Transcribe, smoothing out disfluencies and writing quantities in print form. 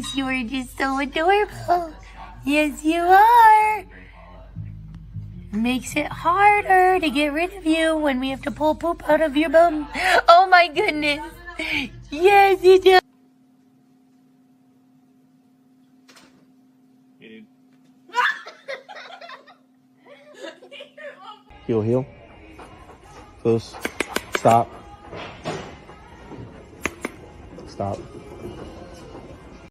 guys. You are just so adorable. Yes, you are. Makes it harder to get rid of you when we have to pull poop out of your bum. Oh my goodness. Yes, you do. Heel. Close. Stop.